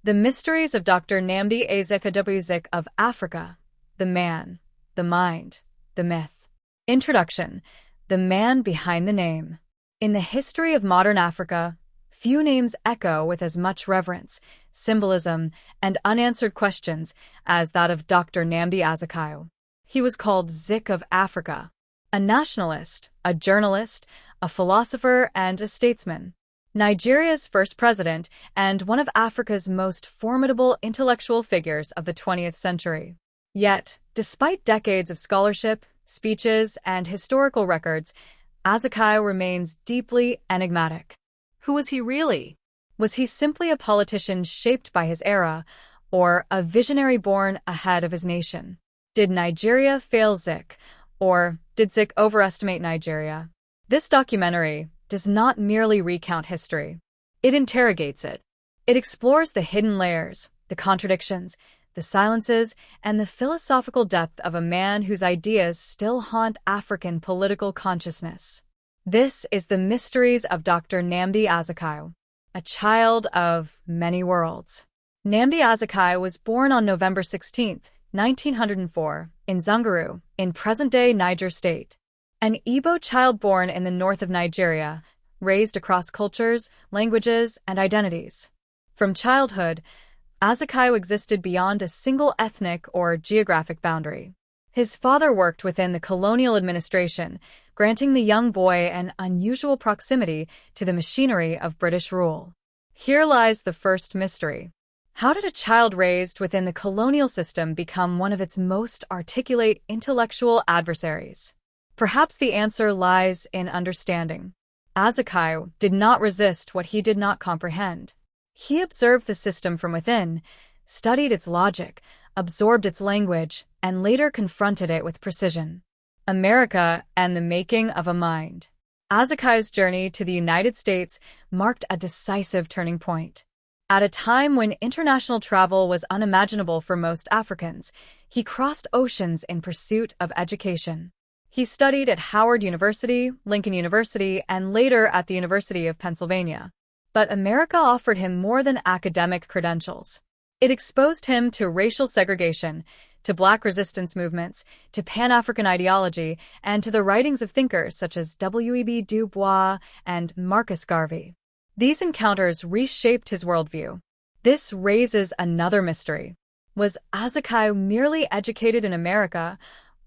The Mysteries of Dr. NNAMDI AZIKIWE of Africa. The Man, the Mind, the Myth. Introduction. The man behind the name. In the history of modern Africa, few names echo with as much reverence, symbolism, and unanswered questions as that of Dr. NNAMDI AZIKIWE. He was called Zik of Africa, a nationalist, a journalist, a philosopher, and a statesman. Nigeria's first president and one of Africa's most formidable intellectual figures of the 20th century. Yet, despite decades of scholarship, speeches, and historical records, AZIKIWE remains deeply enigmatic. Who was he really? Was he simply a politician shaped by his era, or a visionary born ahead of his nation? Did Nigeria fail Zik, or did Zik overestimate Nigeria? This documentary does not merely recount history. It interrogates it. It explores the hidden layers, the contradictions, the silences, and the philosophical depth of a man whose ideas still haunt African political consciousness. This is The Mysteries of Dr. NNAMDI AZIKIWE, a child of many worlds. NNAMDI AZIKIWE was born on November 16, 1904, in Zungeru, in present-day Niger State. An Igbo child born in the north of Nigeria, raised across cultures, languages, and identities. From childhood, AZIKIWE existed beyond a single ethnic or geographic boundary. His father worked within the colonial administration, granting the young boy an unusual proximity to the machinery of British rule. Here lies the first mystery. How did a child raised within the colonial system become one of its most articulate intellectual adversaries? Perhaps the answer lies in understanding. AZIKIWE did not resist what he did not comprehend. He observed the system from within, studied its logic, absorbed its language, and later confronted it with precision. America and the Making of a Mind. AZIKIWE's journey to the United States marked a decisive turning point. At a time when international travel was unimaginable for most Africans, he crossed oceans in pursuit of education. He studied at Howard University, Lincoln University, and later at the University of Pennsylvania. But America offered him more than academic credentials. It exposed him to racial segregation, to Black resistance movements, to Pan-African ideology, and to the writings of thinkers such as W.E.B. Du Bois and Marcus Garvey. These encounters reshaped his worldview. This raises another mystery. Was AZIKIWE merely educated in America,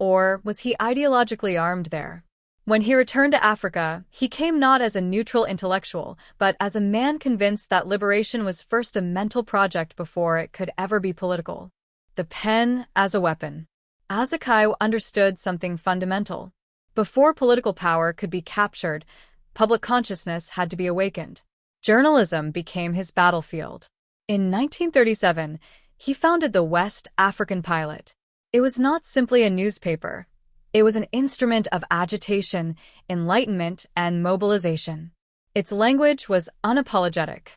or was he ideologically armed there? When he returned to Africa, he came not as a neutral intellectual, but as a man convinced that liberation was first a mental project before it could ever be political. The pen as a weapon. AZIKIWE understood something fundamental. Before political power could be captured, public consciousness had to be awakened. Journalism became his battlefield. In 1937, he founded the West African Pilot. It was not simply a newspaper. It was an instrument of agitation, enlightenment, and mobilization. Its language was unapologetic.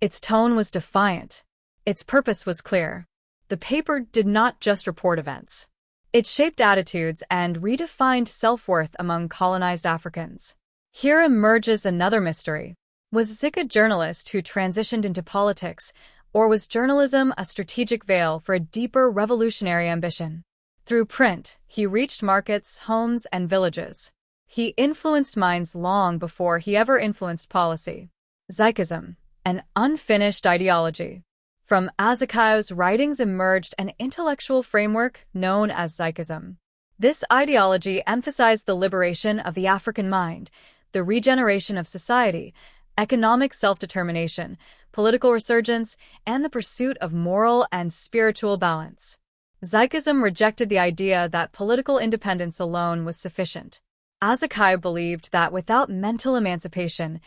Its tone was defiant. Its purpose was clear. The paper did not just report events. It shaped attitudes and redefined self-worth among colonized Africans. Here emerges another mystery. Was Zik a journalist who transitioned into politics, or was journalism a strategic veil for a deeper revolutionary ambition? Through print, he reached markets, homes, and villages. He influenced minds long before he ever influenced policy. Zikism, an unfinished ideology. From AZIKIWE's writings emerged an intellectual framework known as Zikism. This ideology emphasized the liberation of the African mind, the regeneration of society, economic self-determination, political resurgence, and the pursuit of moral and spiritual balance. Zikism rejected the idea that political independence alone was sufficient. AZIKIWE believed that without mental emancipation,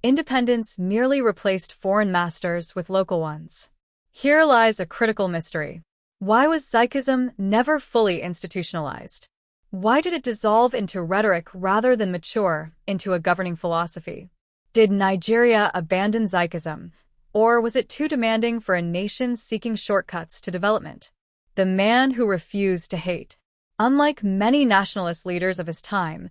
independence merely replaced foreign masters with local ones. Here lies a critical mystery. Why was Zikism never fully institutionalized? Why did it dissolve into rhetoric rather than mature into a governing philosophy? Did Nigeria abandon Zikism, or was it too demanding for a nation seeking shortcuts to development? The man who refused to hate. Unlike many nationalist leaders of his time,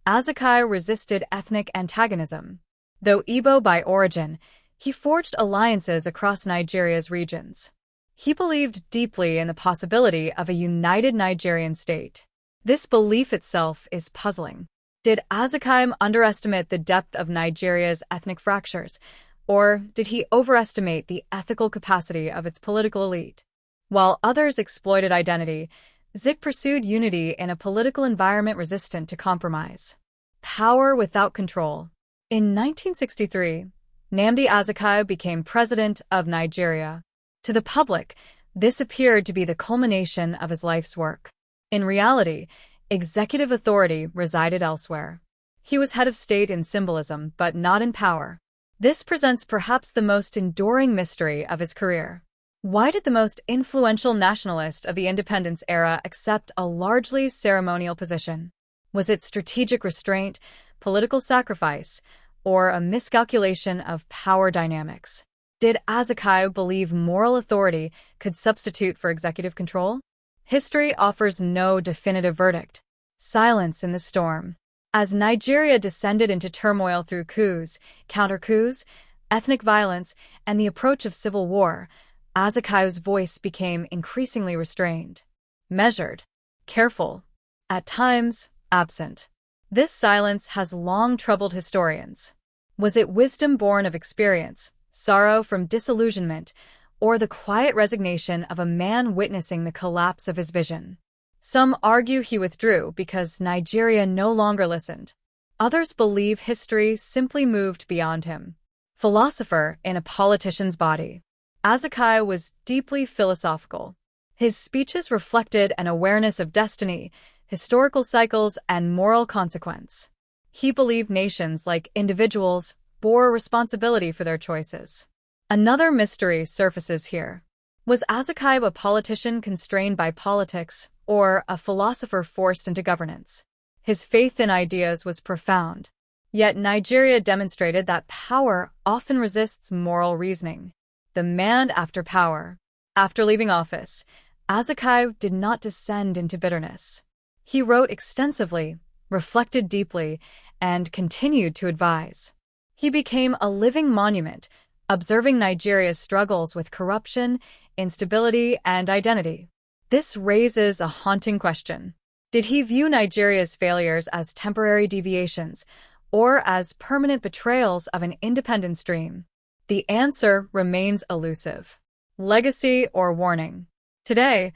AZIKIWE resisted ethnic antagonism. Though Igbo by origin, He forged alliances across Nigeria's regions. He believed deeply in the possibility of a united Nigerian state. This belief itself is puzzling. Did AZIKIWE underestimate the depth of Nigeria's ethnic fractures, or did he overestimate the ethical capacity of its political elite? While others exploited identity, Zik pursued unity in a political environment resistant to compromise. Power without control. In 1963, NNAMDI AZIKIWE became president of Nigeria. To the public, this appeared to be the culmination of his life's work. In reality, executive authority resided elsewhere. He was head of state in symbolism, but not in power. This presents perhaps the most enduring mystery of his career. Why did the most influential nationalist of the independence era accept a largely ceremonial position? Was it strategic restraint, political sacrifice, or a miscalculation of power dynamics? Did AZIKIWE believe moral authority could substitute for executive control? History offers no definitive verdict. Silence in the storm. As Nigeria descended into turmoil through coups, counter-coups, ethnic violence, and the approach of civil war, AZIKIWE's voice became increasingly restrained, measured, careful, at times absent. This silence has long troubled historians. Was it wisdom born of experience, sorrow from disillusionment, or the quiet resignation of a man witnessing the collapse of his vision? Some argue he withdrew because Nigeria no longer listened. Others believe history simply moved beyond him. Philosopher in a politician's body. AZIKIWE was deeply philosophical. His speeches reflected an awareness of destiny, historical cycles, and moral consequence. He believed nations, like individuals, bore responsibility for their choices. Another mystery surfaces here. Was AZIKIWE a politician constrained by politics, or a philosopher forced into governance? His faith in ideas was profound. Yet Nigeria demonstrated that power often resists moral reasoning. The man after power. After leaving office, AZIKIWE did not descend into bitterness. He wrote extensively, reflected deeply, and continued to advise. He became a living monument, observing Nigeria's struggles with corruption, instability, and identity. This raises a haunting question. Did he view Nigeria's failures as temporary deviations, or as permanent betrayals of an independence dream? The answer remains elusive. Legacy or warning? Today,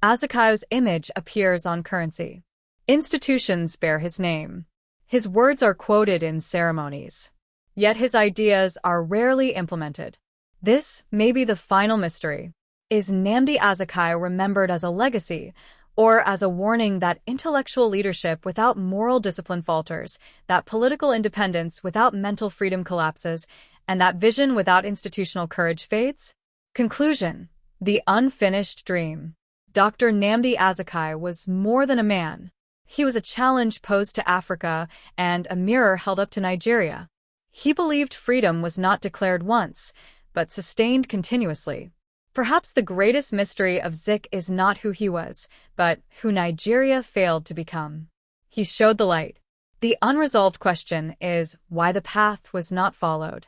AZIKIWE's image appears on currency. Institutions bear his name. His words are quoted in ceremonies. Yet his ideas are rarely implemented. This may be the final mystery. Is NNAMDI AZIKIWE remembered as a legacy, or as a warning that intellectual leadership without moral discipline falters, that political independence without mental freedom collapses, and that vision without institutional courage fades? Conclusion: the unfinished dream. Dr. NNAMDI AZIKIWE was more than a man. He was a challenge posed to Africa and a mirror held up to Nigeria. He believed freedom was not declared once, but sustained continuously. Perhaps the greatest mystery of Zik is not who he was, but who Nigeria failed to become. He showed the light. The unresolved question is why the path was not followed.